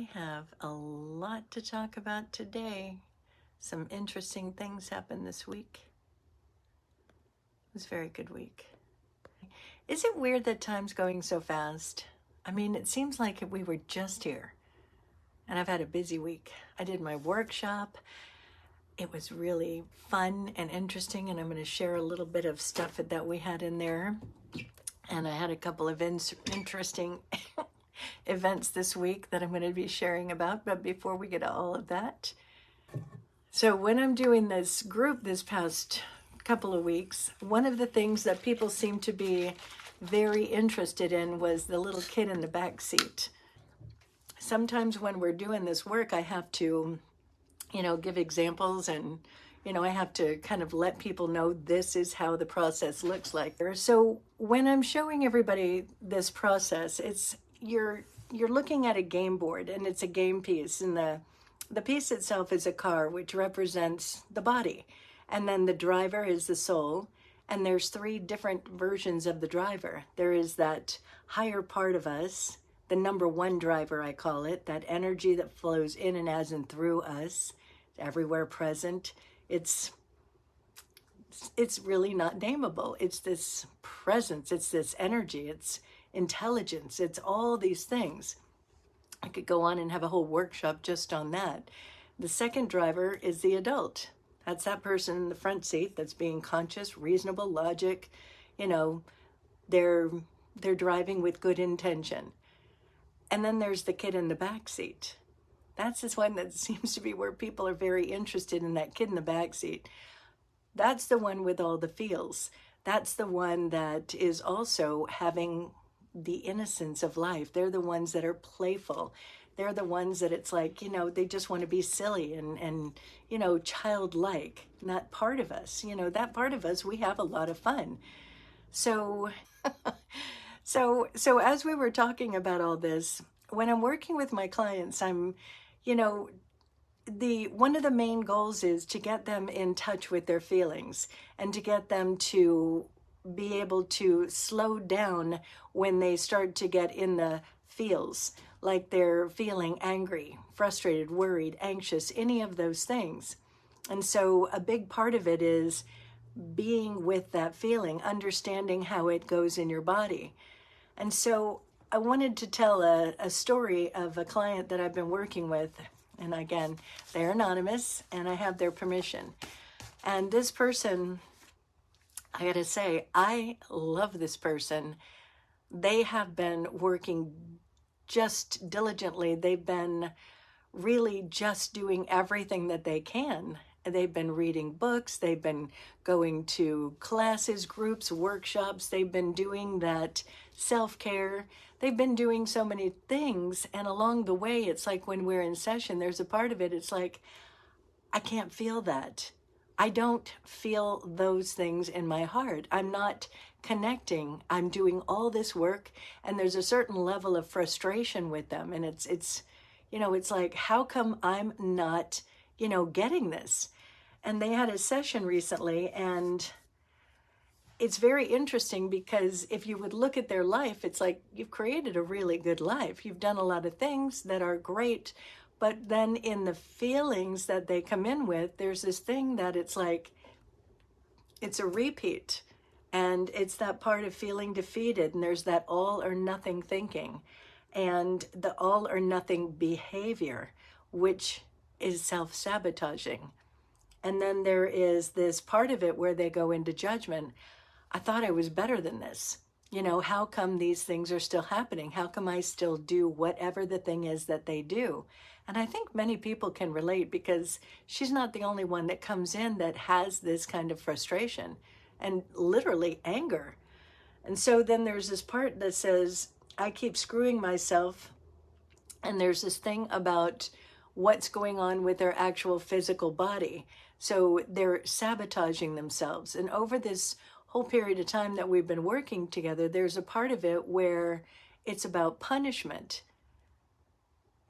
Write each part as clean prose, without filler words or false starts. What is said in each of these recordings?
I have a lot to talk about today. Some interesting things happened this week. It was a very good week. Is it weird that time's going so fast? I mean, it seems like we were just here. And I've had a busy week. I did my workshop. It was really fun and interesting, and I'm going to share a little bit of stuff that we had in there. And I had a couple of interesting events this week that I'm going to be sharing about. But before we get to all of that, so when I'm doing this group this past couple of weeks, one of the things that people seem to be very interested in was the little kid in the back seat. Sometimes when we're doing this work, I have to, give examples, and, I have to kind of let people know this is how the process looks like. So when I'm showing everybody this process, it's you're looking at a game board, and it's a game piece, and the piece itself is a car, which represents the body, and then the driver is the soul. And there's three different versions of the driver. There is that higher part of us, the number one driver, I call it, that energy that flows in and as and through us, everywhere present. It's really not nameable. It's this presence, it's this energy, it's intelligence, it's all these things. I could go on and have a whole workshop just on that. The second driver is the adult. That's that person in the front seat that's being conscious, reasonable, logic. They're driving with good intention. And then there's the kid in the back seat. That's this one that seems to be where people are very interested in, that kid in the back seat. That's the one with all the feels. That's the one that is also having the innocence of life. They're the ones that are playful. They're the ones that it's like, they just want to be silly and childlike. Not part of us. That part of us, we have a lot of fun. So, so as we were talking about all this, when I'm working with my clients, I'm, one of the main goals is to get them in touch with their feelings and to get them to be able to slow down when they start to get in the feels, like they're feeling angry, frustrated, worried, anxious, any of those things. And so a big part of it is being with that feeling, understanding how it goes in your body. And so I wanted to tell a story of a client that I've been working with. And again, they're anonymous and I have their permission. And this person, I gotta say, I love this person. They have been working just diligently. They've been really just doing everything that they can. They've been reading books. They've been going to classes, groups, workshops. They've been doing that self-care. They've been doing so many things. And along the way, it's like when we're in session, there's a part of it, it's like, I can't feel that. I don't feel those things in my heart. I'm not connecting. I'm doing all this work, and there's a certain level of frustration with them. And it's like, how come I'm not, getting this? And they had a session recently, and it's very interesting because if you would look at their life, it's like you've created a really good life. You've done a lot of things that are great, but then in the feelings that they come in with, there's this thing that it's like, it's a repeat. And it's that part of feeling defeated. And there's that all or nothing thinking and the all or nothing behavior, which is self-sabotaging. And then there is this part of it where they go into judgment. I thought I was better than this. How come these things are still happening? How come I still do whatever the thing is that they do? And I think many people can relate, because she's not the only one that comes in that has this kind of frustration and literally anger. And so then there's this part that says, I keep screwing myself. And there's this thing about what's going on with their actual physical body. So they're sabotaging themselves. And over this whole period of time that we've been working together, there's a part of it where it's about punishment.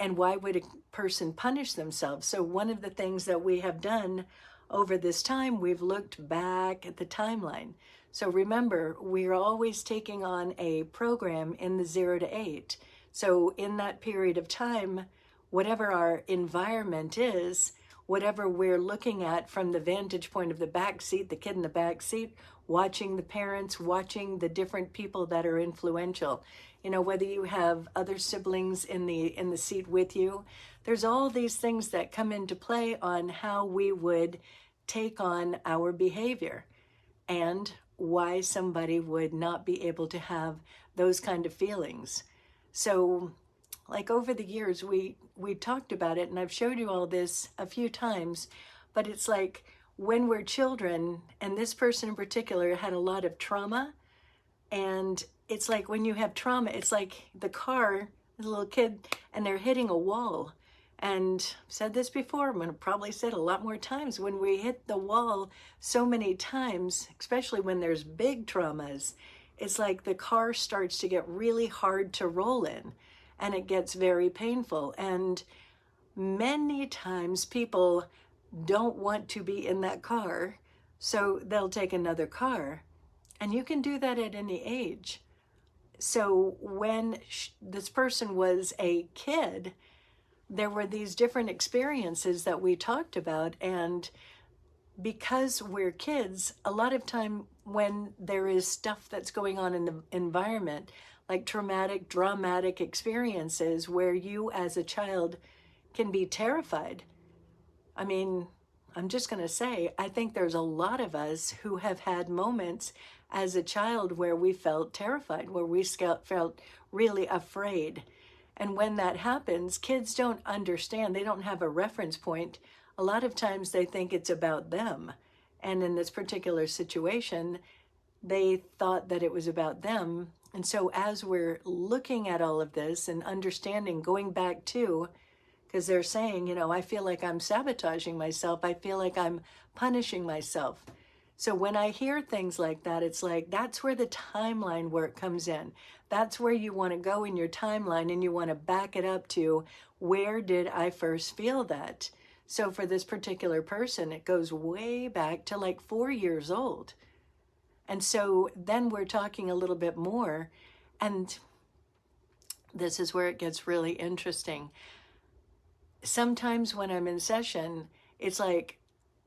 And why would a person punish themselves? So one of the things that we have done over this time, we've looked back at the timeline. So remember, we're always taking on a program in the 0 to 8. So in that period of time, whatever our environment is, whatever we're looking at from the vantage point of the back seat, the kid in the back seat, watching the parents, watching the different people that are influential. You know, whether you have other siblings in the seat with you, there's all these things that come into play on how we would take on our behavior and why somebody would not be able to have those kind of feelings. So, like over the years, we talked about it, and I've showed you all this a few times, but it's like when we're children, and this person in particular had a lot of trauma, and it's like when you have trauma, it's like the car, the little kid, and they're hitting a wall. And I've said this before, I'm going to probably say it a lot more times, when we hit the wall so many times, especially when there's big traumas, it's like the car starts to get really hard to roll in, and it gets very painful. And many times people don't want to be in that car, so they'll take another car. And you can do that at any age. So when this person was a kid, there were these different experiences that we talked about. And because we're kids, a lot of time when there is stuff that's going on in the environment, like traumatic, dramatic experiences where you as a child can be terrified. I mean, I'm just going to say, I think there's a lot of us who have had moments as a child where we felt terrified, where we felt really afraid. And when that happens, kids don't understand. They don't have a reference point. A lot of times they think it's about them. And in this particular situation, they thought that it was about them. And so as we're looking at all of this and understanding, going back to, because they're saying, you know, I feel like I'm sabotaging myself. I feel like I'm punishing myself. So when I hear things like that, it's like, that's where the timeline work comes in. That's where you want to go in your timeline, and you want to back it up to, where did I first feel that? So for this particular person, it goes way back to like 4 years old. And so then we're talking a little bit more, and this is where it gets really interesting. Sometimes when I'm in session, it's like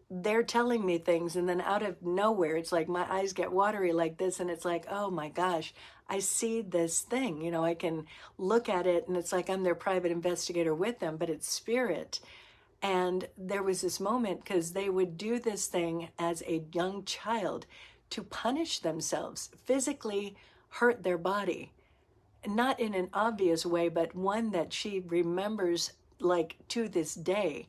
they're telling me things, and then out of nowhere, it's like my eyes get watery like this, and it's like, oh my gosh, I see this thing. You know, I can look at it, and it's like I'm their private investigator with them, but it's spirit. And there was this moment, because they would do this thing as a young child to punish themselves, physically hurt their body. Not in an obvious way, but one that she remembers like to this day.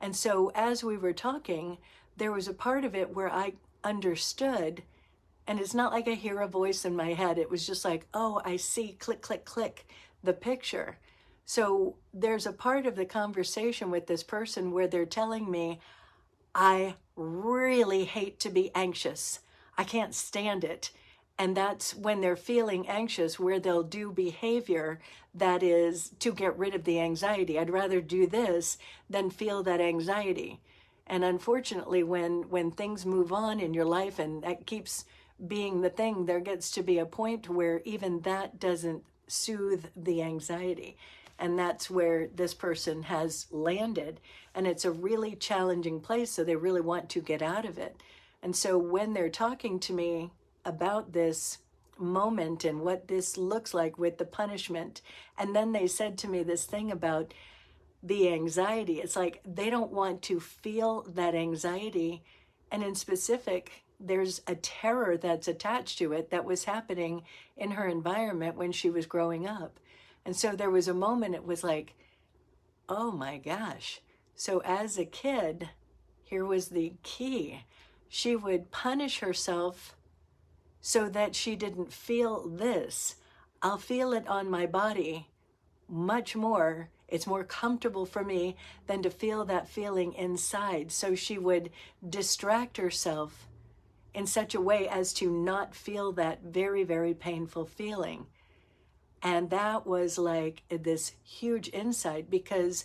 And so as we were talking, there was a part of it where I understood, and it's not like I hear a voice in my head. It was just like, oh, I see, click, click, click, the picture. So there's a part of the conversation with this person where they're telling me, I really hate to be anxious. I can't stand it. And that's when they're feeling anxious, where they'll do behavior that is to get rid of the anxiety. I'd rather do this than feel that anxiety. And unfortunately, when things move on in your life and that keeps being the thing, there gets to be a point where even that doesn't soothe the anxiety. And that's where this person has landed. And it's a really challenging place, so they really want to get out of it. And so when they're talking to me about this moment and what this looks like with the punishment, and then they said to me this thing about the anxiety, it's like they don't want to feel that anxiety. And in specific, there's a terror that's attached to it that was happening in her environment when she was growing up. And so there was a moment, it was like, oh my gosh. So as a kid, here was the key. She would punish herself so that she didn't feel this. I'll feel it on my body much more. It's more comfortable for me than to feel that feeling inside. So she would distract herself in such a way as to not feel that very, very painful feeling. And that was like this huge insight, because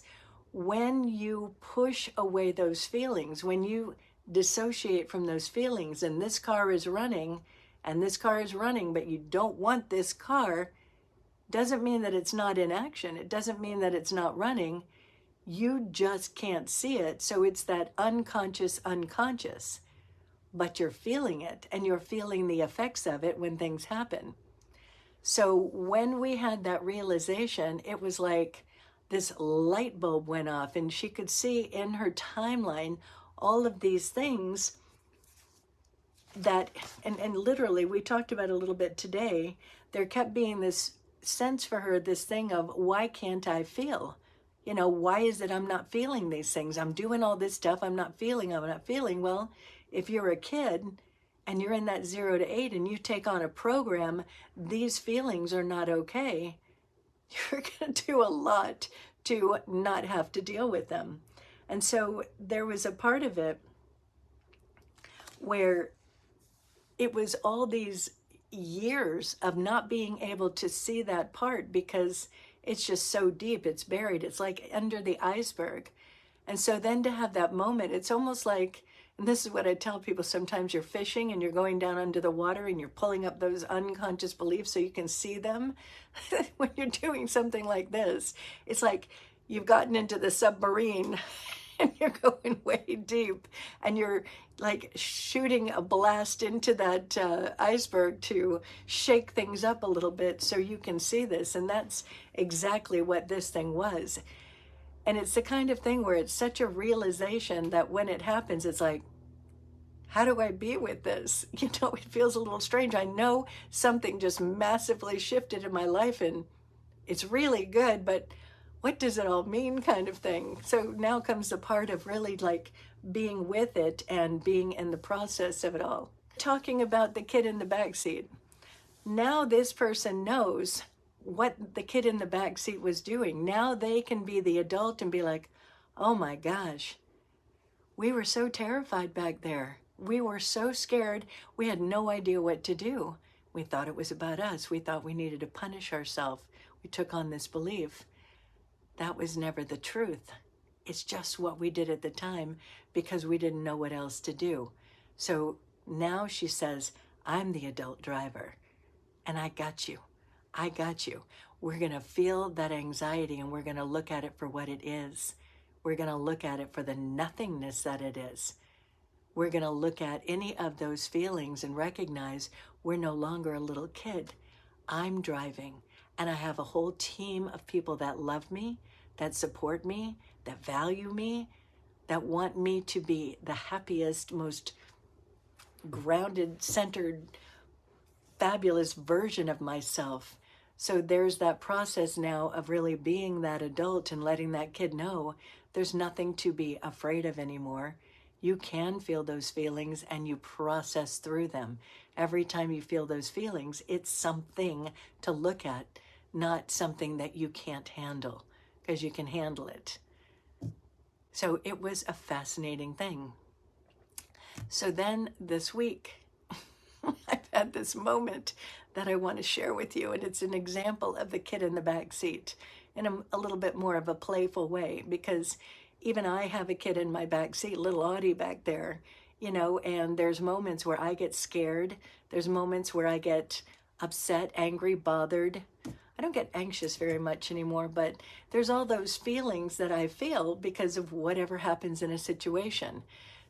when you push away those feelings, when you dissociate from those feelings, and this car is running, and this car is running, but you don't want this car, doesn't mean that it's not in action. It doesn't mean that it's not running. You just can't see it. So it's that unconscious, but you're feeling it, and you're feeling the effects of it when things happen. So when we had that realization, it was like this light bulb went off, and she could see in her timeline all of these things that, and literally, we talked about it a little bit today, there kept being this sense for her, this thing of, why can't I feel? You know, why is it I'm not feeling these things? I'm doing all this stuff, I'm not feeling. Well, if you're a kid and you're in that 0 to 8 and you take on a program, these feelings are not okay, you're going to do a lot to not have to deal with them. And so there was a part of it where it was all these years of not being able to see that part because it's just so deep, it's buried, it's like under the iceberg. And so then to have that moment, it's almost like, and this is what I tell people, sometimes you're fishing and you're going down under the water and you're pulling up those unconscious beliefs so you can see them. When you're doing something like this, it's like you've gotten into the submarine and you're going way deep and you're like shooting a blast into that iceberg to shake things up a little bit so you can see this. And that's exactly what this thing was. And it's the kind of thing where it's such a realization that when it happens, it's like, how do I be with this? You know, it feels a little strange. I know something just massively shifted in my life and it's really good, but what does it all mean, kind of thing? So now comes the part of really like being with it and being in the process of it all. Talking about the kid in the backseat. Now this person knows what the kid in the backseat was doing. Now they can be the adult and be like, oh my gosh, we were so terrified back there. We were so scared. We had no idea what to do. We thought it was about us. We thought we needed to punish ourselves. We took on this belief. That was never the truth. It's just what we did at the time because we didn't know what else to do. So now she says, I'm the adult driver and I got you. I got you. We're going to feel that anxiety and we're going to look at it for what it is. We're going to look at it for the nothingness that it is. We're going to look at any of those feelings and recognize we're no longer a little kid. I'm driving, and I have a whole team of people that love me, that support me, that value me, that want me to be the happiest, most grounded, centered, fabulous version of myself. So there's that process now of really being that adult and letting that kid know there's nothing to be afraid of anymore. You can feel those feelings and you process through them. Every time you feel those feelings, it's something to look at, not something that you can't handle, because you can handle it. So it was a fascinating thing. So then this week, I've had this moment that I want to share with you, and it's an example of the kid in the back seat in a little bit more of a playful way, because even I have a kid in my back seat, little Audie back there, you know, and there's moments where I get scared. There's moments where I get upset, angry, bothered. I don't get anxious very much anymore, but there's all those feelings that I feel because of whatever happens in a situation.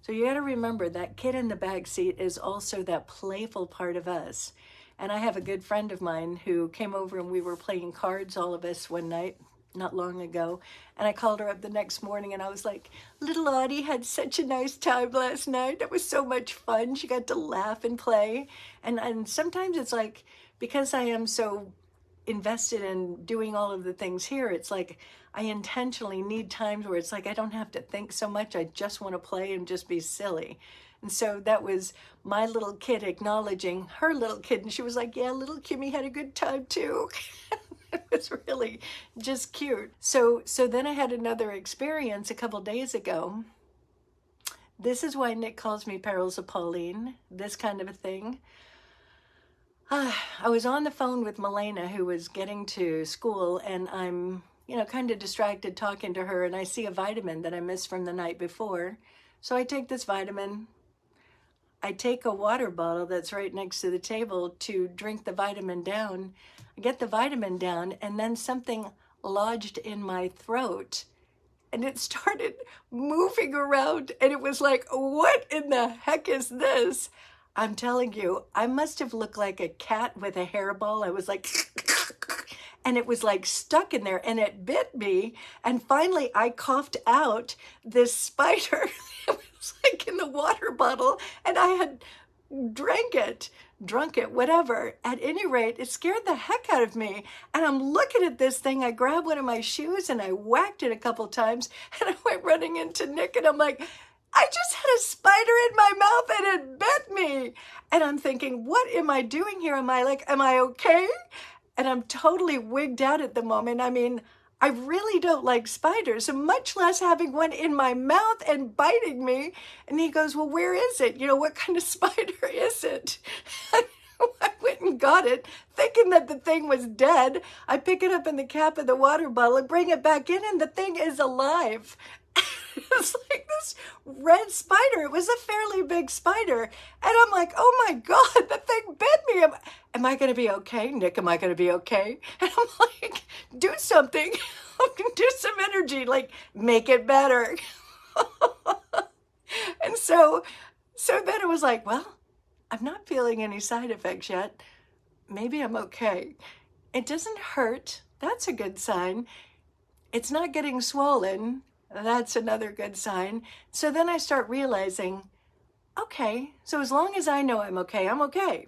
So you got to remember that kid in the back seat is also that playful part of us. And I have a good friend of mine who came over and we were playing cards, all of us, one night, not long ago. And I called her up the next morning and I was like, little Audie had such a nice time last night. It was so much fun. She got to laugh and play. And sometimes it's like, because I am so invested in doing all of the things here, it's like I intentionally need times where it's like I don't have to think so much. I just want to play and just be silly. And so that was my little kid acknowledging her little kid. And she was like, yeah, little Kimmy had a good time too. It was really just cute. So then I had another experience a couple days ago. This is why Nick calls me Perils of Pauline, this kind of a thing. I was on the phone with Milena, who was getting to school, and I'm, you know, kind of distracted talking to her, and I see a vitamin that I missed from the night before. So I take this vitamin. I take a water bottle that's right next to the table to drink the vitamin down. I get the vitamin down, and then something lodged in my throat, and it started moving around, and it was like, what in the heck is this? I'm telling you, I must have looked like a cat with a hairball. I was like, and it was like stuck in there, and it bit me. And finally, I coughed out this spider. It was like in the water bottle, and I had drunk it, whatever. At any rate, it scared the heck out of me. And I'm looking at this thing. I grabbed one of my shoes and I whacked it a couple times, and I went running into Nick, and I'm like, I just had a spider in my mouth and it bit me. And I'm thinking, what am I doing here? Am I okay? And I'm totally wigged out at the moment. I mean, I really don't like spiders, much less having one in my mouth and biting me. And he goes, well, where is it? What kind of spider is it? I went and got it, thinking that the thing was dead. I pick it up in the cap of the water bottle and bring it back in, and the thing is alive. It's like this red spider. It was a fairly big spider. And I'm like, oh my God, the thing bit me. Am I going to be okay? Nick, am I going to be okay? And I'm like, do something. Do some energy, like make it better. And so then it was like, well, I'm not feeling any side effects yet. Maybe I'm okay. It doesn't hurt. That's a good sign. It's not getting swollen. That's another good sign. So then I start realizing, okay, so as long as I know I'm okay, I'm okay.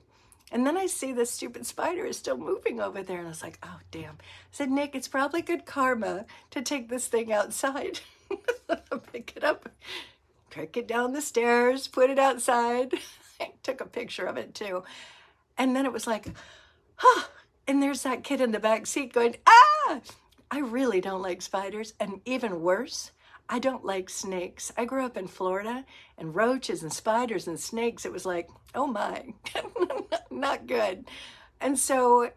And then I see this stupid spider is still moving over there. And I was like, oh, damn. I said, Nick, it's probably good karma to take this thing outside. Pick it up, trick it down the stairs, put it outside. I took a picture of it too. And then it was like, huh. And there's that kid in the back seat going, ah! I really don't like spiders. And even worse, I don't like snakes. I grew up in Florida, and roaches and spiders and snakes, it was like, oh my, not good. And so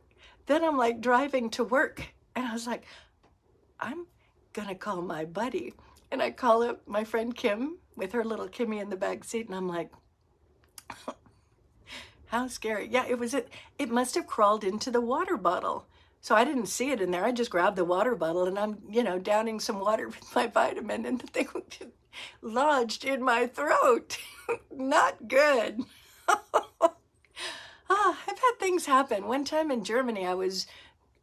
then I'm like driving to work, and I was like, I'm gonna call my buddy. And I call up my friend Kim with her little Kimmy in the back seat, and I'm like, how scary. Yeah, it must have crawled into the water bottle. So I didn't see it in there. I just grabbed the water bottle, and I'm, downing some water with my vitamin, and the thing lodged in my throat. Not good. I've had things happen. One time in Germany, I was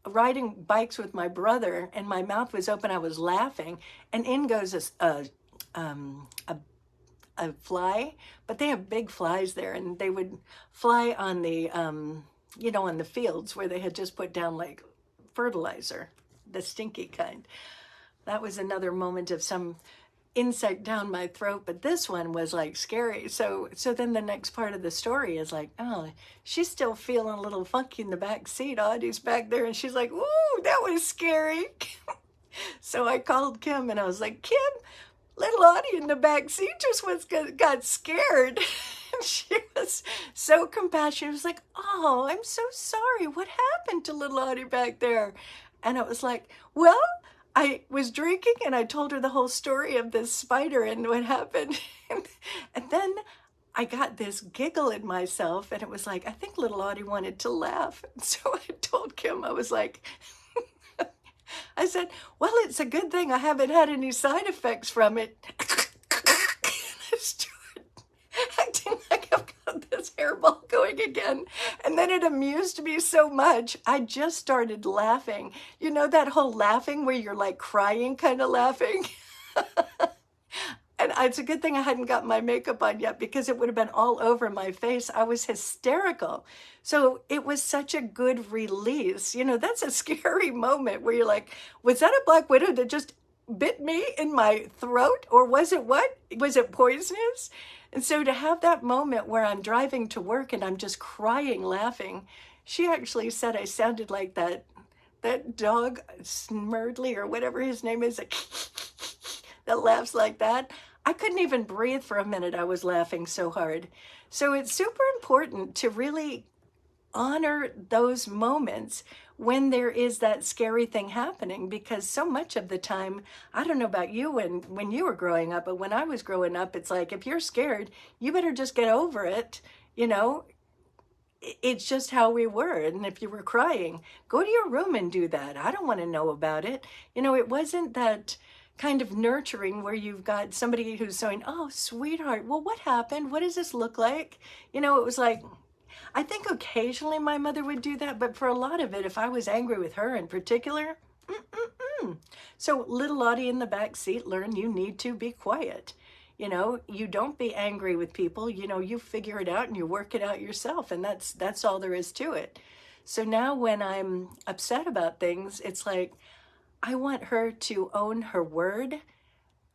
riding bikes with my brother, and my mouth was open. I was laughing, and in goes a fly, but they have big flies there, and they would fly on the on the fields where they had just put down like fertilizer, the stinky kind. That was another moment of some insect down my throat, but this one was like scary. So then the next part of the story is like, oh, she's still feeling a little funky in the back seat. Audie's back there, and she's like, ooh, that was scary. So I called Kim, and I was like, Kim, little Audie in the back seat just got scared. And she was so compassionate. She was like, oh, I'm so sorry. What happened to little Audie back there? And I was like, well, I was drinking, and I told her the whole story of this spider and what happened. And then I got this giggle in myself, and it was like, I think little Audie wanted to laugh. And so I told Kim, I was like, I said, well, it's a good thing I haven't had any side effects from it. I started acting like I've got this hairball going again. And then it amused me so much, I just started laughing. You know that whole laughing where you're like crying kind of laughing? And it's a good thing I hadn't got my makeup on yet, because it would have been all over my face. I was hysterical. So it was such a good release. That's a scary moment where you're like, was that a black widow that just bit me in my throat? Or was it what? Was it poisonous? And so to have that moment where I'm driving to work and I'm just crying, laughing, she actually said I sounded like that dog, Smurdley, or whatever his name is, that laughs like that. I couldn't even breathe for a minute. I was laughing so hard. So it's super important to really honor those moments when there is that scary thing happening, because so much of the time, I don't know about you when you were growing up, but when I was growing up, it's like, if you're scared, you better just get over it. It's just how we were. And if you were crying, go to your room and do that. I don't want to know about it. It wasn't that kind of nurturing where you've got somebody who's saying, oh, sweetheart, well, what happened? What does this look like? You know, it was like, I think occasionally my mother would do that, but for a lot of it, if I was angry with her in particular, So little Lottie in the back seat learned you need to be quiet. You know, you don't be angry with people. You know, you figure it out and you work it out yourself, and that's all there is to it. So now when I'm upset about things, it's like I want her to own her word,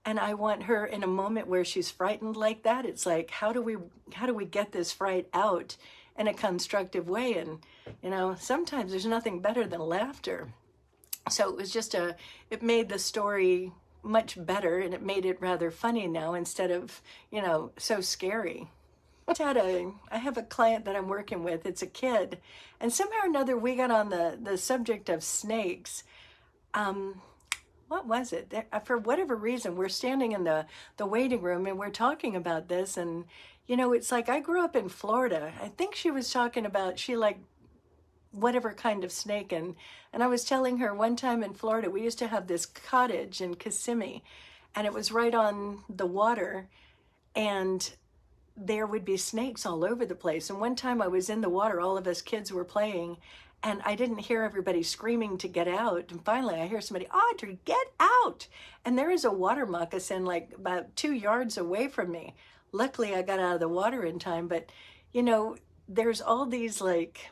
and I want her in a moment where she's frightened like that. It's like, how do we get this fright out in a constructive way? And you know, sometimes there's nothing better than laughter. So it was just it made the story much better, and it made it rather funny now instead of, you know, so scary. I have a client that I'm working with. It's a kid, and somehow or another we got on the subject of snakes. What was it? For whatever reason, we're standing in the waiting room and we're talking about this, and you know, it's like I grew up in Florida. I think she was talking about she liked whatever kind of snake, and I was telling her one time in Florida we used to have this cottage in Kissimmee, and it was right on the water, and there would be snakes all over the place. And one time I was in the water, all of us kids were playing, and I didn't hear everybody screaming to get out, and finally I hear somebody, Audrey, get out. And there is a water moccasin like about 2 yards away from me. Luckily I got out of the water in time, but you know, there's all these like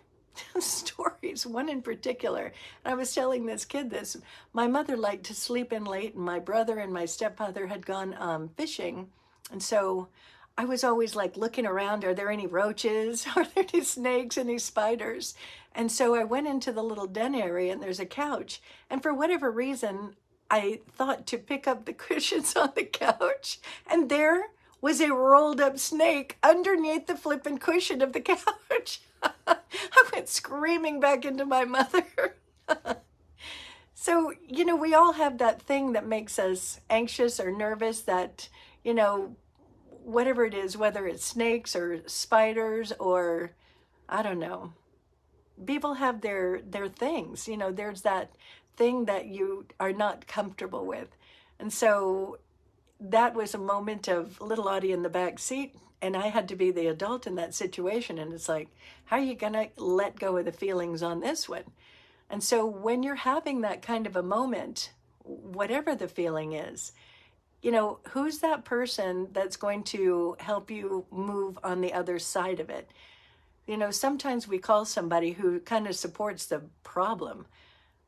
stories, one in particular. And I was telling this kid this. My mother liked to sleep in late, and my brother and my stepfather had gone fishing. And so I was always like looking around, are there any roaches? Are there any snakes, any spiders? And so I went into the little den area, and there's a couch. And for whatever reason, I thought to pick up the cushions on the couch, and there was a rolled up snake underneath the flippin' cushion of the couch. I went screaming back into my mother. So, you know, we all have that thing that makes us anxious or nervous, that, you know, whatever it is, whether it's snakes or spiders or, I don't know, people have their things. You know, there's that thing that you are not comfortable with. And so that was a moment of little Audie in the back seat, and I had to be the adult in that situation. And it's like, how are you going to let go of the feelings on this one? And so when you're having that kind of a moment, whatever the feeling is, you know, who's that person that's going to help you move on the other side of it? You know, sometimes we call somebody who kind of supports the problem,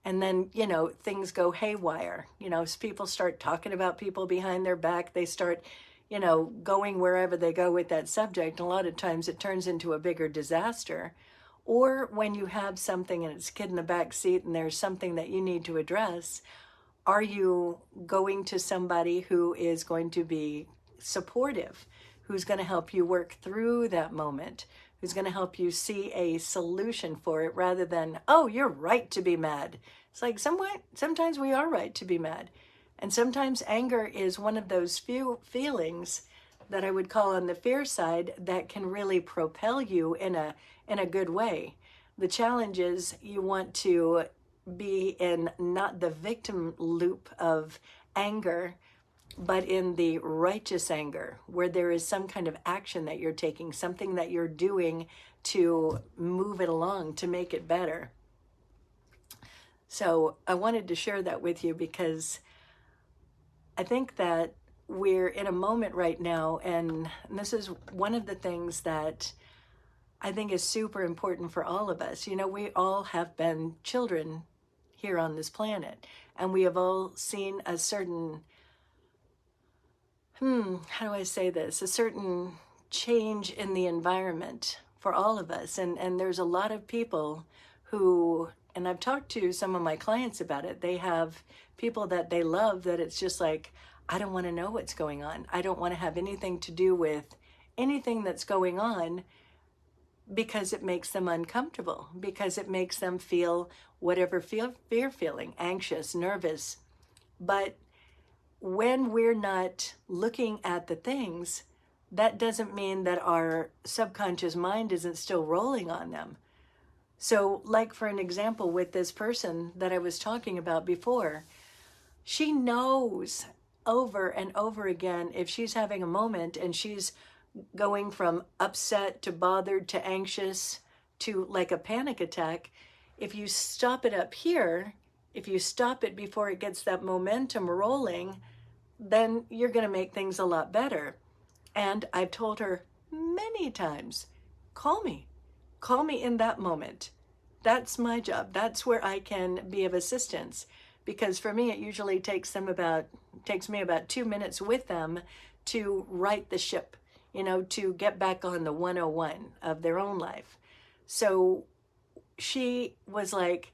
and then, you know, things go haywire. You know, as people start talking about people behind their back, they start, you know, going wherever they go with that subject. And a lot of times it turns into a bigger disaster. Or when you have something and it's a kid in the back seat and there's something that you need to address, are you going to somebody who is going to be supportive, who's going to help you work through that moment, who's going to help you see a solution for it, rather than, oh, you're right to be mad. It's like, sometimes we are right to be mad. And sometimes anger is one of those few feelings that I would call on the fear side that can really propel you in a good way. The challenge is you want to be in not the victim loop of anger, but in the righteous anger, where there is some kind of action that you're taking, something that you're doing to move it along, to make it better. So I wanted to share that with you because I think that we're in a moment right now, and this is one of the things that I think is super important for all of us. You know, we all have been children here on this planet, and we have all seen a certain how do I say this? A certain change in the environment for all of us. And there's a lot of people who, and I've talked to some of my clients about it, they have people that they love that it's just like, I don't want to know what's going on. I don't want to have anything to do with anything that's going on, because it makes them uncomfortable, because it makes them feel whatever fear feeling, anxious, nervous. But when we're not looking at the things, that doesn't mean that our subconscious mind isn't still rolling on them. So like for an example with this person that I was talking about before, She knows over and over again if she's having a moment and she's going from upset to bothered to anxious to like a panic attack, if you stop it up here, if you stop it before it gets that momentum rolling, then you're going to make things a lot better. And I've told her many times, call me in that moment. That's my job. That's where I can be of assistance. Because for me, it usually takes me about 2 minutes with them to right the ship, to get back on the 101 of their own life. So she was like,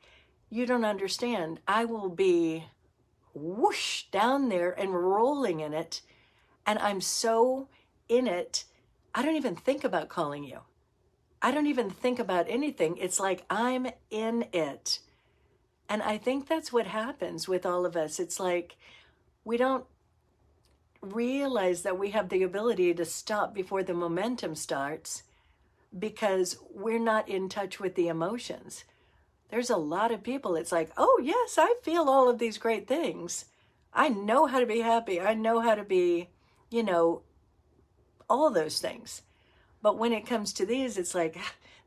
you don't understand. I will be whoosh down there and rolling in it. And I'm so in it, I don't even think about calling you. I don't even think about anything. It's like I'm in it. And I think that's what happens with all of us. It's like we don't realize that we have the ability to stop before the momentum starts because we're not in touch with the emotions. There's a lot of people, it's like, oh yes, I feel all of these great things. I know how to be happy. I know how to be, all those things. But when it comes to these, it's like,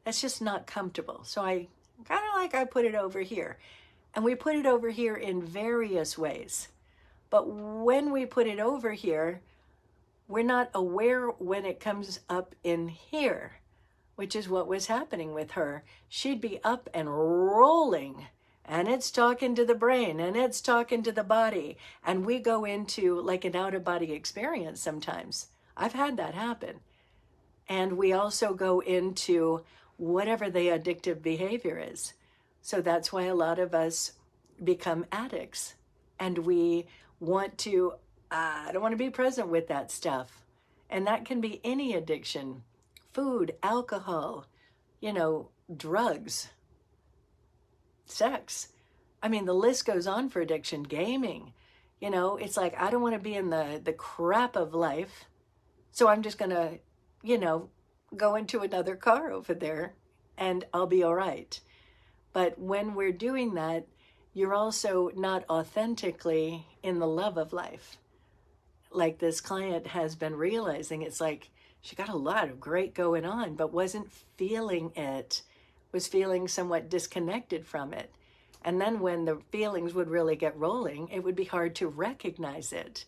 that's just not comfortable. So I put it over here. And we put it over here in various ways. But when we put it over here, we're not aware when it comes up in here, which is what was happening with her. She'd be up and rolling, and it's talking to the brain, and it's talking to the body. And we go into like an out-of-body experience sometimes. I've had that happen. And we also go into whatever the addictive behavior is. So that's why a lot of us become addicts. And we want to, I don't want to be present with that stuff. And that can be any addiction. Food, alcohol, drugs, sex. I mean, the list goes on for addiction. Gaming. It's like, I don't want to be in the crap of life. So I'm just going to, go into another car over there and I'll be all right. But when we're doing that, you're also not authentically in the love of life. Like this client has been realizing, it's like she got a lot of great going on, but wasn't feeling it, was feeling somewhat disconnected from it. And then when the feelings would really get rolling, it would be hard to recognize it.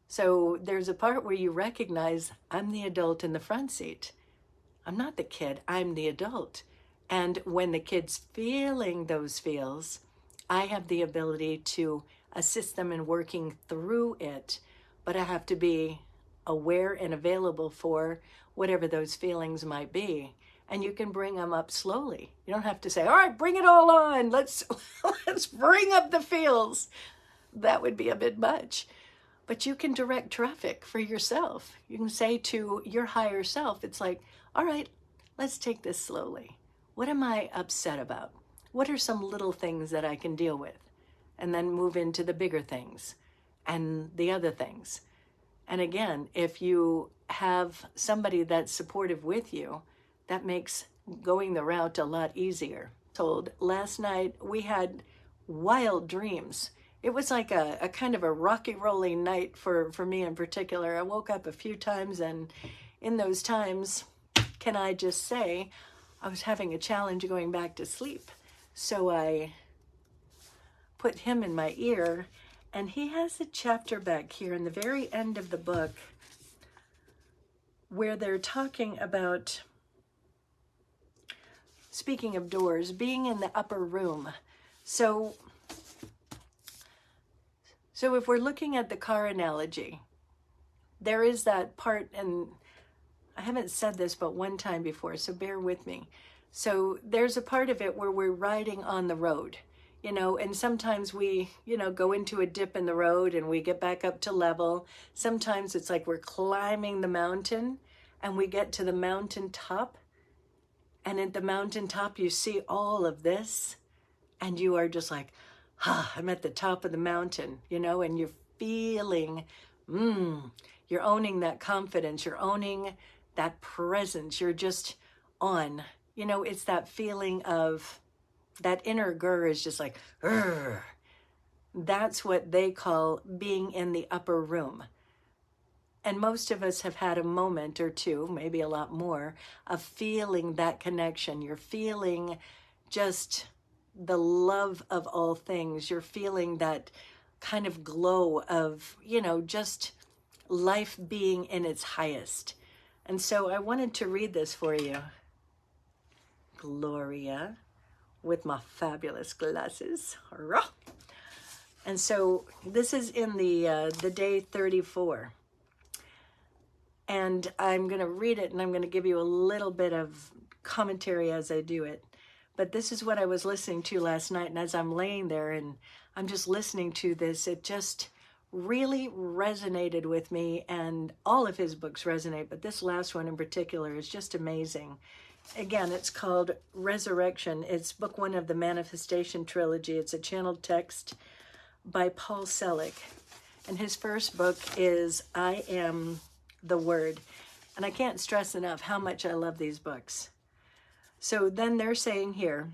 So there's a part where you recognize, I'm the adult in the front seat. I'm not the kid, I'm the adult. And when the kid's feeling those feels, I have the ability to assist them in working through it, but I have to be aware and available for whatever those feelings might be. And you can bring them up slowly. You don't have to say, all right, bring it all on. Let's bring up the feels. That would be a bit much. But you can direct traffic for yourself. You can say to your higher self, it's like, all right, let's take this slowly. What am I upset about? What are some little things that I can deal with? And then move into the bigger things and the other things. And again, if you have somebody that's supportive with you, that makes going the route a lot easier. Told last night we had wild dreams. It was like a kind of a rocky rolling night for me in particular. I woke up a few times, and in those times, can I just say, I was having a challenge going back to sleep. So I put him in my ear, and he has a chapter back here in the very end of the book where they're talking about, speaking of doors, being in the upper room. So if we're looking at the car analogy, there is that part, and I haven't said this but one time before, so bear with me. So there's a part of it where we're riding on the road, and sometimes we, go into a dip in the road and we get back up to level. Sometimes it's like we're climbing the mountain and we get to the mountain top, and at the mountain top you see all of this and you are just like, I'm at the top of the mountain, and you're feeling, you're owning that confidence, you're owning that presence, you're just on. It's that feeling of that inner gur is just like, Urgh. That's what they call being in the upper room. And most of us have had a moment or two, maybe a lot more, of feeling that connection. You're feeling just the love of all things. You're feeling that kind of glow of, just life being in its highest. And so I wanted to read this for you. Gloria, with my fabulous glasses. And so this is in the day 34. And I'm going to read it, and I'm going to give you a little bit of commentary as I do it. But this is what I was listening to last night, and as I'm laying there and I'm just listening to this, it just really resonated with me, and all of his books resonate, but this last one in particular is just amazing. Again, it's called Resurrection. It's book 1 of the Manifestation trilogy. It's a channeled text by Paul Selig. And his first book is I Am the Word. And I can't stress enough how much I love these books. So then they're saying here,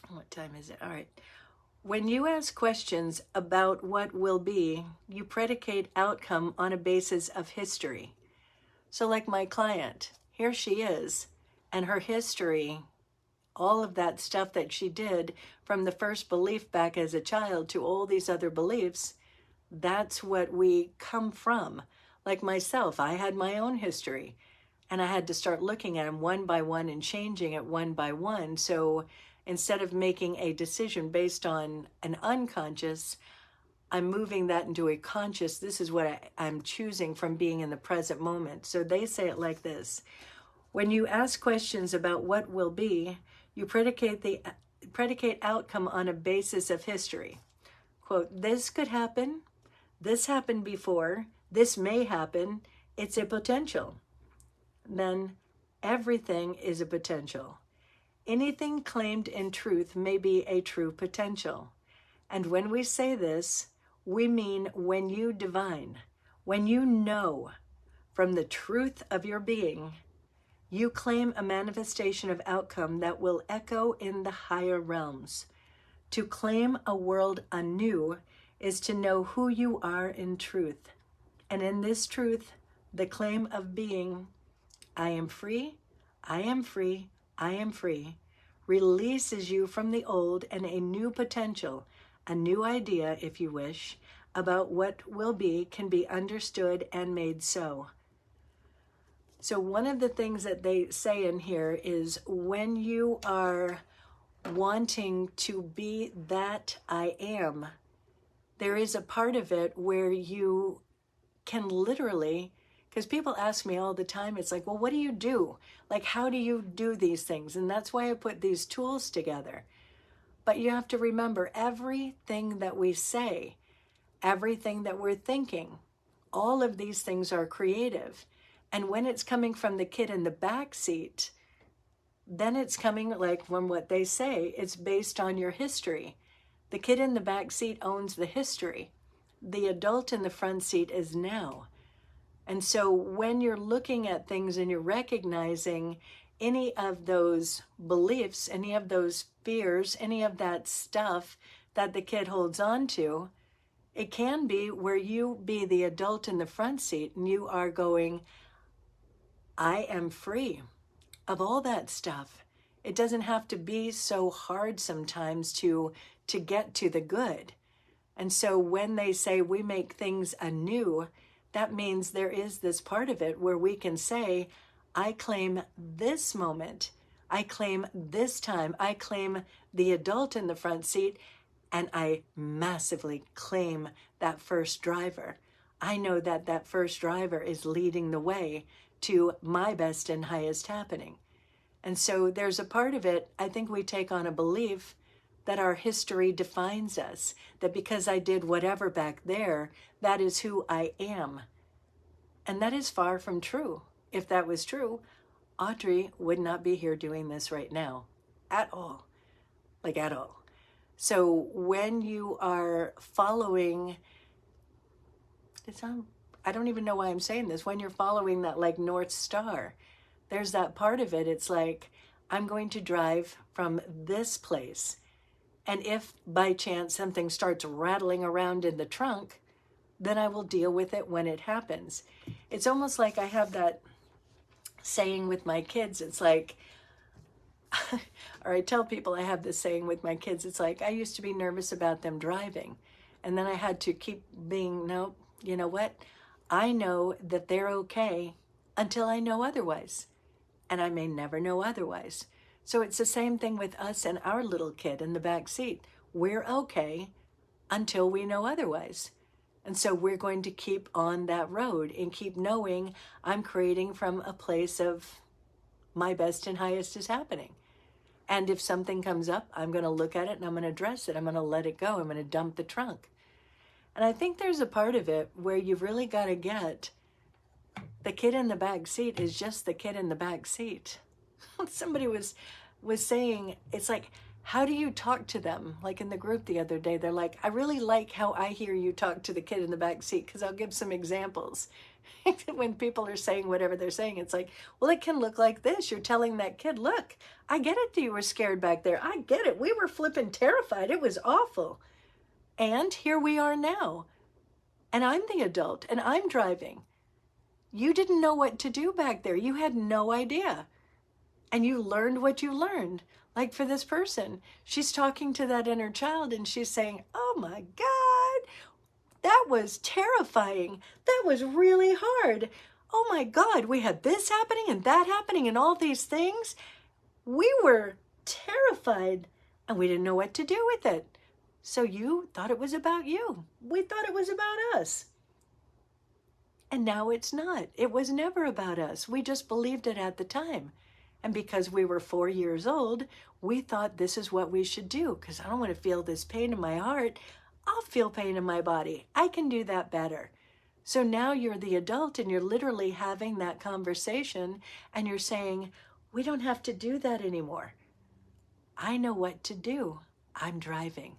what time is it? All right. When you ask questions about what will be, you predicate outcome on a basis of history. So like my client, here she is, and her history, all of that stuff that she did from the first belief back as a child to all these other beliefs, that's what we come from. Like myself, I had my own history, and I had to start looking at them one by one and changing it one by one. So instead of making a decision based on an unconscious, I'm moving that into a conscious. This is what I'm choosing from being in the present moment. So they say it like this. When you ask questions about what will be, you predicate outcome on a basis of history. Quote, this could happen, this happened before, this may happen, it's a potential. Then everything is a potential. Anything claimed in truth may be a true potential. And when we say this, we mean when you divine, when you know from the truth of your being, you claim a manifestation of outcome that will echo in the higher realms. To claim a world anew is to know who you are in truth. And in this truth, the claim of being, I am free, I am free, I am free, releases you from the old and a new potential, a new idea, if you wish, about what will be can be understood and made so. So one of the things that they say in here is when you are wanting to be that I am, there is a part of it where you can literally, because people ask me all the time, it's like, well, what do you do? Like, how do you do these things? And that's why I put these tools together. But you have to remember everything that we say, everything that we're thinking, all of these things are creative. And when it's coming from the kid in the backseat, then it's coming like from what they say, it's based on your history. The kid in the backseat owns the history. The adult in the front seat is now. And so when you're looking at things and you're recognizing any of those beliefs, any of those fears, any of that stuff that the kid holds on to, it can be where you be the adult in the front seat and you are going, I am free of all that stuff. It doesn't have to be so hard sometimes to get to the good. And so when they say we make things anew, that means there is this part of it where we can say, I claim this moment, I claim this time, I claim the adult in the front seat, and I massively claim that first driver. I know that that first driver is leading the way to my best and highest happening. And so there's a part of it, I think we take on a belief that our history defines us, that because I did whatever back there, that is who I am. And that is far from true. If that was true, Audrey would not be here doing this right now, at all, like at all. So when you are following, I don't even know why I'm saying this, when you're following that like North Star, there's that part of it, it's like, I'm going to drive from this place. And if by chance something starts rattling around in the trunk, then I will deal with it when it happens. It's almost like I have that saying with my kids. It's like, or I tell people I have this saying with my kids. It's like, I used to be nervous about them driving. And then I had to keep being, no, you know what? I know that they're okay until I know otherwise. And I may never know otherwise. So it's the same thing with us and our little kid in the back seat. We're okay until we know otherwise. And so we're going to keep on that road and keep knowing I'm creating from a place of my best and highest is happening. And if something comes up, I'm going to look at it and I'm going to address it. I'm going to let it go. I'm going to dump the trunk. And I think there's a part of it where you've really got to get the kid in the back seat is just the kid in the back seat. Somebody was saying, it's like, how do you talk to them? Like in the group the other day, they're like, I really like how I hear you talk to the kid in the back seat, because I'll give some examples. When people are saying whatever they're saying, it's like, well, it can look like this. You're telling that kid, look, I get it that you were scared back there. I get it. We were flipping terrified. It was awful. And here we are now. And I'm the adult and I'm driving. You didn't know what to do back there. You had no idea. And you learned what you learned. Like for this person, she's talking to that inner child and she's saying, oh my God, that was terrifying. That was really hard. Oh my God, we had this happening and that happening and all these things. We were terrified and we didn't know what to do with it. So you thought it was about you. We thought it was about us. And now it's not. It was never about us. We just believed it at the time. And because we were 4 years old, we thought this is what we should do, because I don't want to feel this pain in my heart. I'll feel pain in my body. I can do that better. So now you're the adult and you're literally having that conversation and you're saying, we don't have to do that anymore. I know what to do. I'm driving.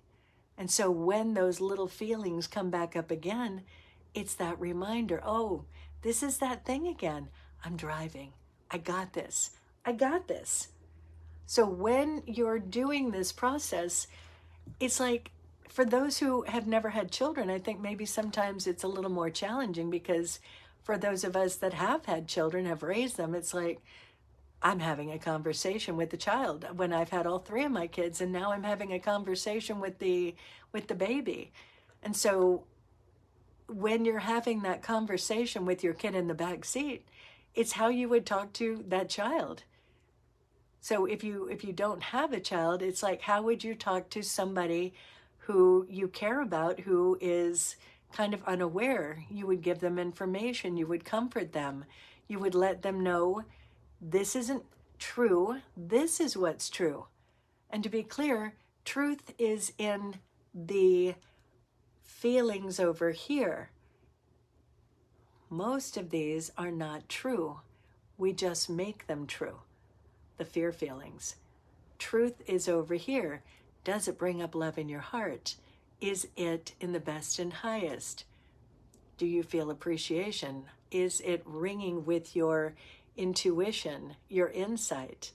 And so when those little feelings come back up again, it's that reminder, oh, this is that thing again. I'm driving. I got this. I got this. So when you're doing this process, it's like, for those who have never had children, I think maybe sometimes it's a little more challenging, because for those of us that have had children, have raised them, it's like, I'm having a conversation with the child when I've had all 3 of my kids, and now I'm having a conversation with the baby. And so when you're having that conversation with your kid in the back seat, it's how you would talk to that child. So if you don't have a child, it's like, how would you talk to somebody who you care about, who is kind of unaware? You would give them information. You would comfort them. You would let them know, this isn't true. This is what's true. And to be clear, truth is in the feelings over here. Most of these are not true. We just make them true. The fear feelings. Truth is over here. Does it bring up love in your heart? Is it in the best and highest? Do you feel appreciation? Is it ringing with your intuition, your insight?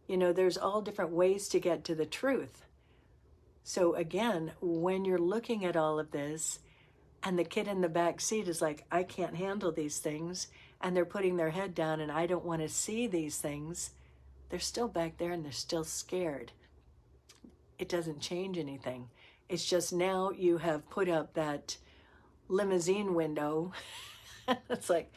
You know, there's all different ways to get to the truth. So again, when you're looking at all of this, and the kid in the back seat is like, I can't handle these things, and they're putting their head down and I don't want to see these things, they're still back there and they're still scared. It doesn't change anything. It's just now you have put up that limousine window. It's like,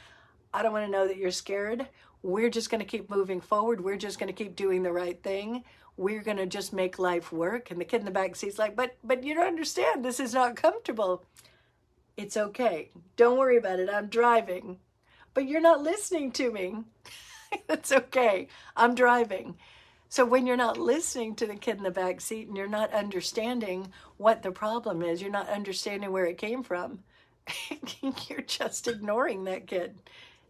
I don't want to know that you're scared. We're just going to keep moving forward. We're just going to keep doing the right thing. We're going to just make life work. And the kid in the back seat's like, but you don't understand. This is not comfortable. It's okay. Don't worry about it. I'm driving. But you're not listening to me. It's okay. I'm driving. So when you're not listening to the kid in the back seat and you're not understanding what the problem is, you're not understanding where it came from, you're just ignoring that kid.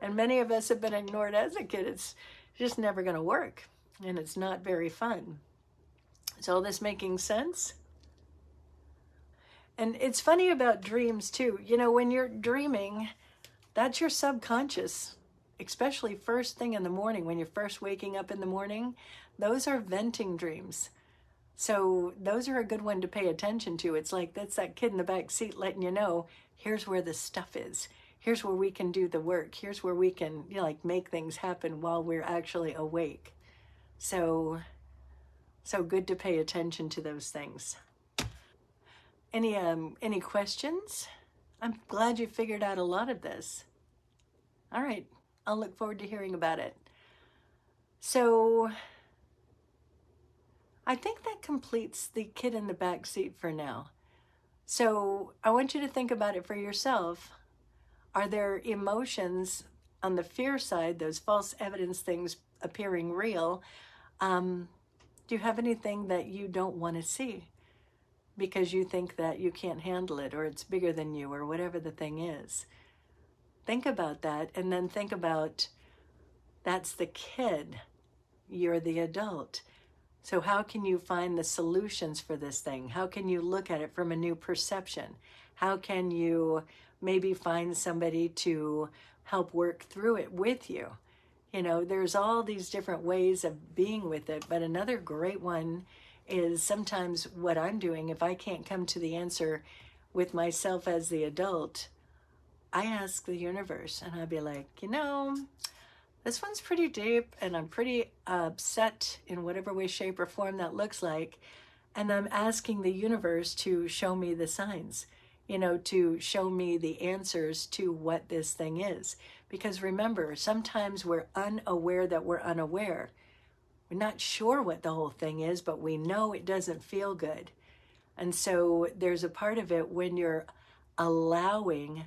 And many of us have been ignored as a kid. It's just never going to work. And it's not very fun. Is all this making sense? And it's funny about dreams too. You know, when you're dreaming, that's your subconscious, especially first thing in the morning, when you're first waking up in the morning. Those are venting dreams. So those are a good one to pay attention to. It's like that's that kid in the back seat letting you know, here's where the stuff is. Here's where we can do the work. Here's where we can, like make things happen while we're actually awake. So good to pay attention to those things. Any questions? I'm glad you figured out a lot of this. All right, I'll look forward to hearing about it. So I think that completes the kid in the back seat for now. So I want you to think about it for yourself. Are there emotions on the fear side, those false evidence things appearing real? Do you have anything that you don't want to see because you think that you can't handle it, or it's bigger than you, or whatever the thing is? Think about that, and then think about that's the kid, you're the adult. So how can you find the solutions for this thing? How can you look at it from a new perception? How can you maybe find somebody to help work through it with you? You know, there's all these different ways of being with it, but another great one is sometimes what I'm doing, if I can't come to the answer with myself as the adult, I ask the universe, and I'll be like, you know, this one's pretty deep, and I'm pretty upset in whatever way, shape, or form that looks like. And I'm asking the universe to show me the signs, you know, to show me the answers to what this thing is. Because remember, sometimes we're unaware that we're unaware. We're not sure what the whole thing is, but we know it doesn't feel good. And so there's a part of it when you're allowing,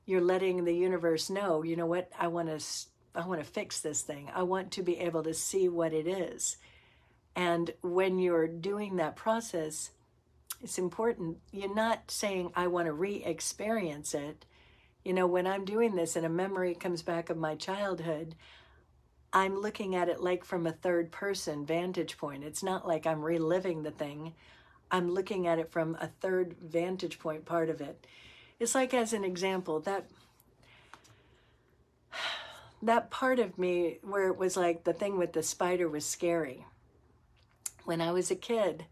you're letting the universe know, you know what, I want to fix this thing. I want to be able to see what it is. And when you're doing that process, it's important. You're not saying, I want to re-experience it. You know, when I'm doing this and a memory comes back of my childhood, I'm looking at it like from a third person vantage point. It's not like I'm reliving the thing. I'm looking at it from a third vantage point part of it. It's like, as an example, that part of me where it was like the thing with the spider was scary. When I was a kid,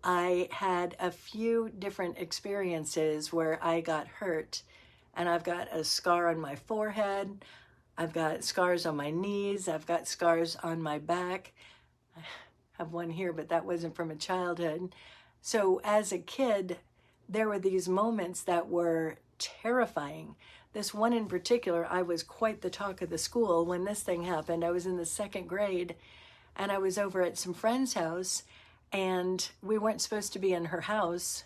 I had a few different experiences where I got hurt, and I've got a scar on my forehead, I've got scars on my knees, I've got scars on my back. I have one here, but that wasn't from a childhood. So as a kid, there were these moments that were terrifying. This one in particular, I was quite the talk of the school when this thing happened. I was in the 2nd grade, and I was over at some friend's house, and we weren't supposed to be in her house.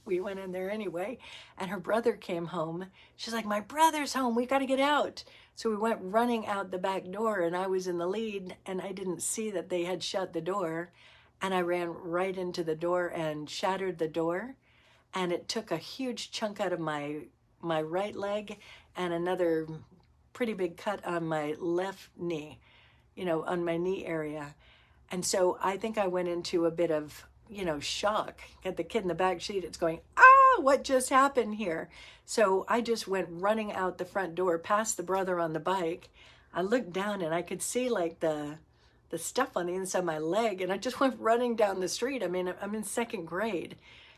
We went in there anyway, and her brother came home. She's like, my brother's home, we got to get out. So we went running out the back door, and I was in the lead, and I didn't see that they had shut the door, and I ran right into the door and shattered the door, and it took a huge chunk out of my right leg and another pretty big cut on my left knee, you know, on my knee area. And so I think I went into a bit of, you know, shock. Got the kid in the back seat, it's going, what just happened here? So I just went running out the front door past the brother on the bike. I looked down and I could see like the stuff on the inside of my leg, and I just went running down the street. I mean, I'm in 2nd grade,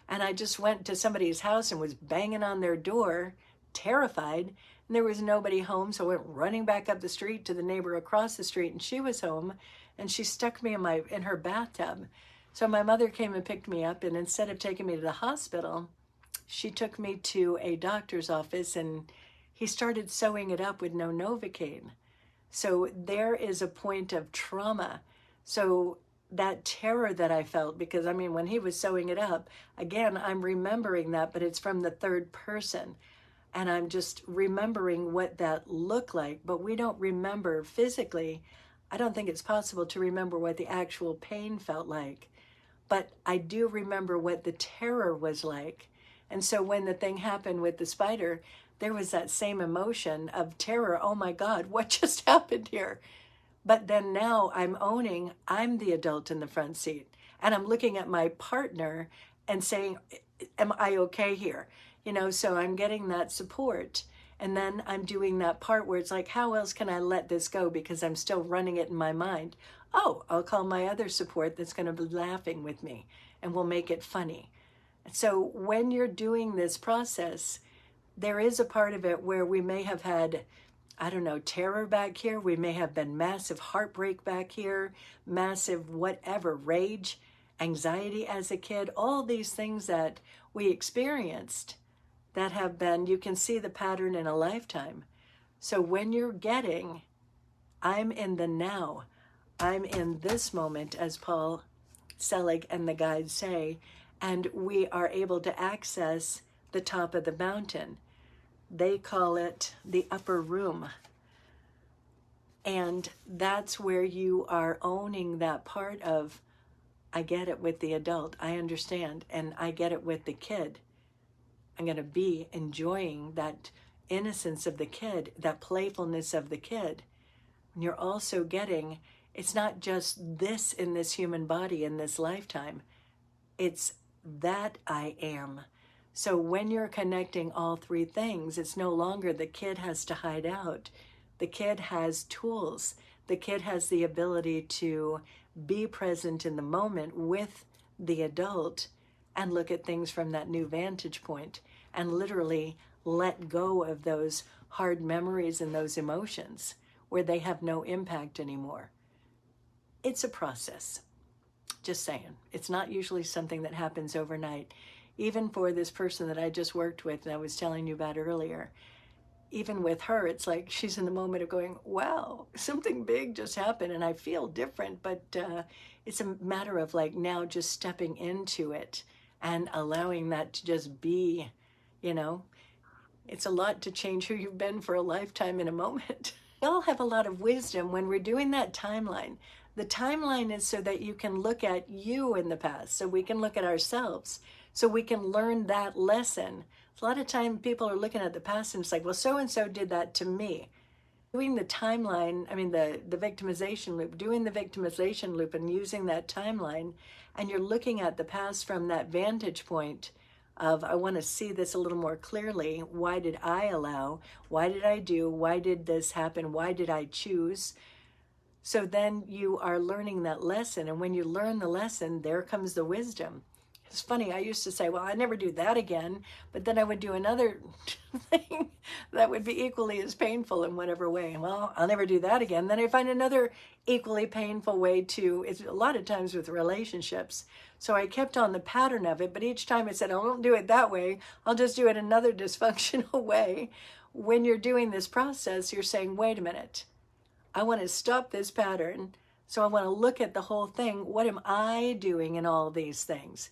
and I just went to somebody's house and was banging on their door, terrified, and there was nobody home. So I went running back up the street to the neighbor across the street, and she was home, and she stuck me in her bathtub. So my mother came and picked me up, and instead of taking me to the hospital, she took me to a doctor's office, and he started sewing it up with no Novocaine. So there is a point of trauma. So that terror that I felt, because I mean, when he was sewing it up, again, I'm remembering that, but it's from the third person. And I'm just remembering what that looked like, but we don't remember physically. I don't think it's possible to remember what the actual pain felt like, but I do remember what the terror was like. And so when the thing happened with the spider, there was that same emotion of terror. Oh my God, what just happened here? But then now I'm owning, I'm the adult in the front seat. And I'm looking at my partner and saying, am I okay here? You know, so I'm getting that support. And then I'm doing that part where it's like, how else can I let this go because I'm still running it in my mind? Oh, I'll call my other support that's going to be laughing with me and we'll make it funny. So when you're doing this process, there is a part of it where we may have had, I don't know, terror back here. We may have been massive heartbreak back here, massive whatever, rage, anxiety as a kid, all these things that we experienced that have been, you can see the pattern in a lifetime. So when you're getting, I'm in the now, I'm in this moment, as Paul Selig and the guides say, and we are able to access the top of the mountain. They call it the upper room. And that's where you are owning that part of, I get it with the adult, I understand, and I get it with the kid. I'm going to be enjoying that innocence of the kid, that playfulness of the kid. And you're also getting, it's not just this in this human body in this lifetime. It's that I am. So when you're connecting all three things, it's no longer the kid has to hide out. The kid has tools. The kid has the ability to be present in the moment with the adult and look at things from that new vantage point and literally let go of those hard memories and those emotions where they have no impact anymore. It's a process. Just saying. It's not usually something that happens overnight. Even for this person that I just worked with and I was telling you about earlier, even with her, it's like she's in the moment of going, wow, something big just happened and I feel different, but it's a matter of like now just stepping into it and allowing that to just be, you know. It's a lot to change who you've been for a lifetime in a moment. We all have a lot of wisdom when we're doing that timeline. The timeline is so that you can look at you in the past, so we can look at ourselves, so we can learn that lesson. A lot of time people are looking at the past and it's like, well, so-and-so did that to me. Doing the timeline, I mean, the victimization loop, doing the victimization loop and using that timeline, and you're looking at the past from that vantage point of, I want to see this a little more clearly. Why did I allow? Why did I do? Why did this happen? Why did I choose? So then you are learning that lesson. And when you learn the lesson, there comes the wisdom. It's funny, I used to say, well, I never do that again. But then I would do another thing that would be equally as painful in whatever way. Well, I'll never do that again. Then I find another equally painful way to, it's a lot of times with relationships. So I kept on the pattern of it, but each time I said, I won't do it that way. I'll just do it another dysfunctional way. When you're doing this process, you're saying, wait a minute, I want to stop this pattern. So I want to look at the whole thing. What am I doing in all these things?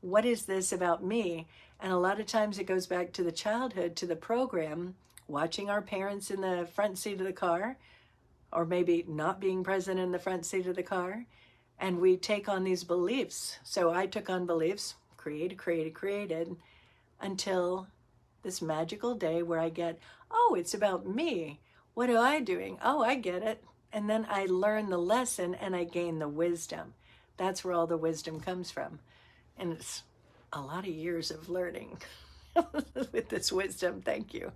What is this about me? And a lot of times it goes back to the childhood, to the program, watching our parents in the front seat of the car, or maybe not being present in the front seat of the car. And we take on these beliefs. So I took on beliefs, created, until this magical day where I get, oh, it's about me. What am I doing? Oh, I get it. And then I learn the lesson and I gain the wisdom. That's where all the wisdom comes from. And it's a lot of years of learning with this wisdom. Thank you.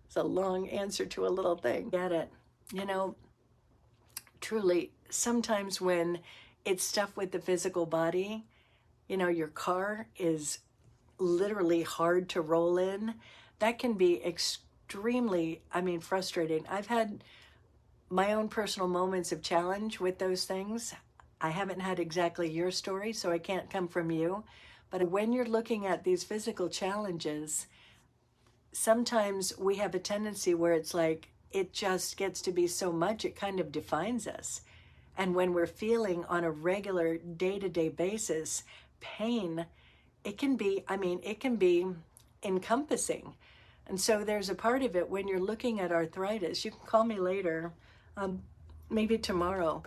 It's a long answer to a little thing. Get it. You know, truly, sometimes when it's stuff with the physical body, you know, your car is literally hard to roll in. That can be extremely, frustrating. I've had my own personal moments of challenge with those things. I haven't had exactly your story, so I can't come from you. But when you're looking at these physical challenges, sometimes we have a tendency where it's like, it just gets to be so much, it kind of defines us. And when we're feeling on a regular day-to-day basis pain, it can be encompassing. And so there's a part of it when you're looking at arthritis, you can call me later, maybe tomorrow.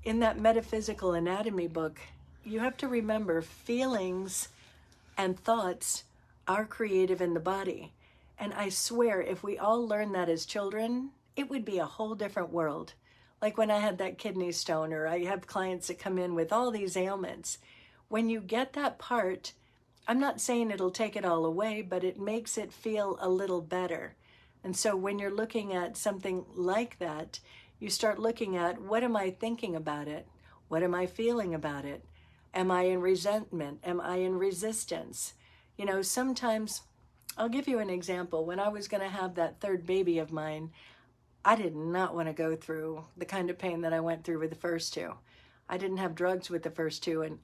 In that Metaphysical Anatomy book, you have to remember feelings and thoughts are creative in the body. And I swear, if we all learned that as children, it would be a whole different world. Like when I had that kidney stone, or I have clients that come in with all these ailments. When you get that part, I'm not saying it'll take it all away, but it makes it feel a little better. And so when you're looking at something like that, you start looking at, what am I thinking about it? What am I feeling about it? Am I in resentment? Am I in resistance? You know, sometimes, I'll give you an example. When I was going to have that third baby of mine, I did not want to go through the kind of pain that I went through with the first two. I didn't have drugs with the first two, and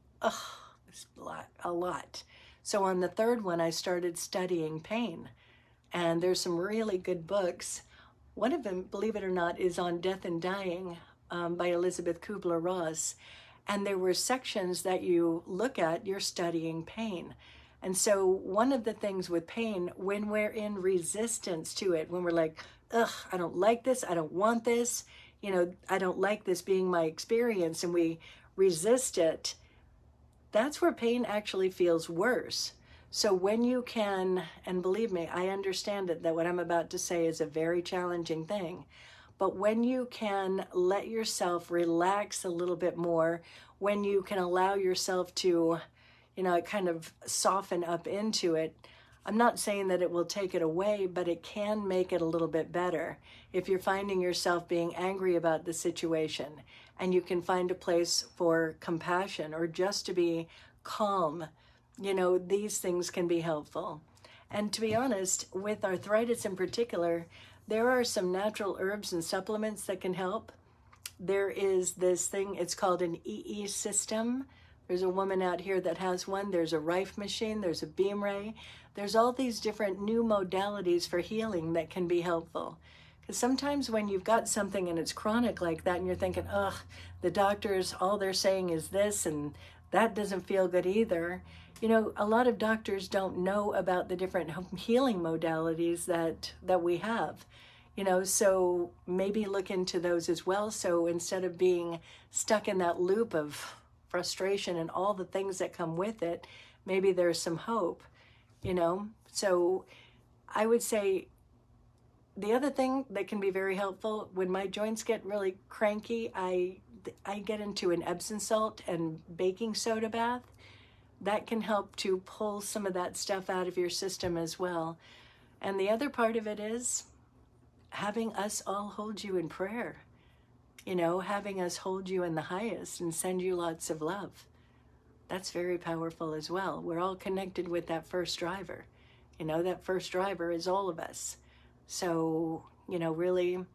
it's a lot. So on the third one, I started studying pain. And there's some really good books. One of them, believe it or not, is on death and dying by Elisabeth Kubler-Ross. And there were sections that you look at, you're studying pain. And so one of the things with pain, when we're in resistance to it, when we're like, ugh, I don't like this, I don't want this, you know, I don't like this being my experience, and we resist it, that's where pain actually feels worse. So when you can, and believe me, I understand it, that what I'm about to say is a very challenging thing, but when you can let yourself relax a little bit more, when you can allow yourself to, you know, kind of soften up into it, I'm not saying that it will take it away, but it can make it a little bit better. If you're finding yourself being angry about the situation, and you can find a place for compassion or just to be calm, you know, these things can be helpful. And to be honest, with arthritis in particular, there are some natural herbs and supplements that can help. There is this thing, it's called an EE system. There's a woman out here that has one. There's a Rife machine. There's a Beam Ray. There's all these different new modalities for healing that can be helpful. Because sometimes when you've got something and it's chronic like that, and you're thinking, ugh, the doctors, all they're saying is this, and that doesn't feel good either. You know, a lot of doctors don't know about the different healing modalities that we have. You know, so maybe look into those as well. So instead of being stuck in that loop of frustration and all the things that come with it, maybe there's some hope, you know. So I would say the other thing that can be very helpful, when my joints get really cranky, I get into an Epsom salt and baking soda bath. That can help to pull some of that stuff out of your system as well. And the other part of it is having us all hold you in prayer. You know, having us hold you in the highest and send you lots of love. That's very powerful as well. We're all connected with that first driver. You know, that first driver is all of us. So, you know, really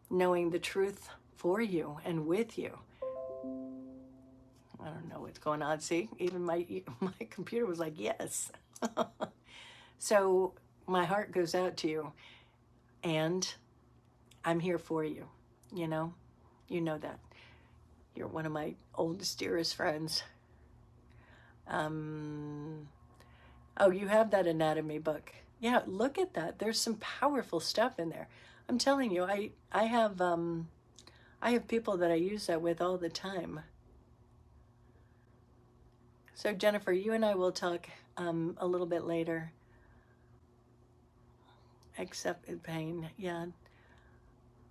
knowing the truth for you and with you. I don't know what's going on. See, even my computer was like, yes. So my heart goes out to you. And I'm here for you, you know. You know that. You're one of my oldest, dearest friends. Oh, you have that anatomy book. Yeah, look at that. There's some powerful stuff in there. I'm telling you, I have people that I use that with all the time. So Jennifer, you and I will talk a little bit later. Accept pain, yeah.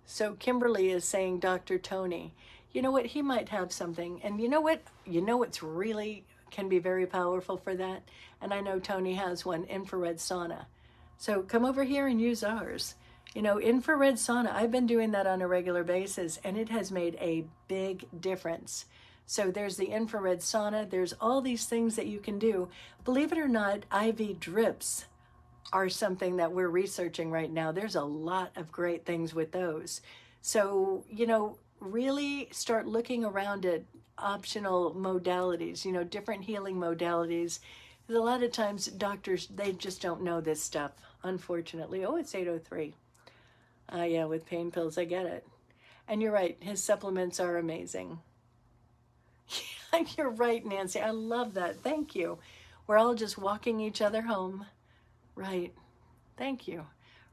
So Kimberly is saying, Dr. Tony, you know what, he might have something. And you know what? You know what's really can be very powerful for that? And I know Tony has one, infrared sauna. So come over here and use ours. You know, infrared sauna, I've been doing that on a regular basis, and it has made a big difference. So there's the infrared sauna. There's all these things that you can do. Believe it or not, IV drips are something that we're researching right now. There's a lot of great things with those. So, you know, really start looking around at optional modalities, you know, different healing modalities. Because a lot of times doctors, they just don't know this stuff, unfortunately. Oh, it's 8:03. Yeah, with pain pills, I get it. And you're right, his supplements are amazing. You're right, Nancy. I love that. Thank you. We're all just walking each other home. Right. Thank you.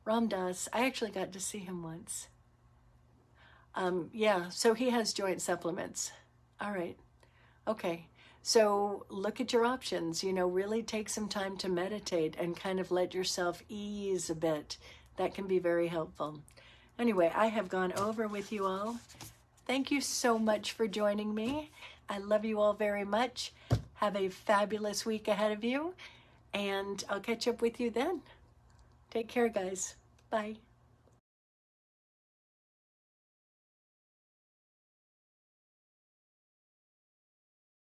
Ram Dass, I actually got to see him once. Yeah, so he has joint supplements. All right. Okay. So look at your options, you know, really take some time to meditate and kind of let yourself ease a bit. That can be very helpful. Anyway, I have gone over with you all. Thank you so much for joining me. I love you all very much. Have a fabulous week ahead of you. And I'll catch up with you then. Take care, guys. Bye.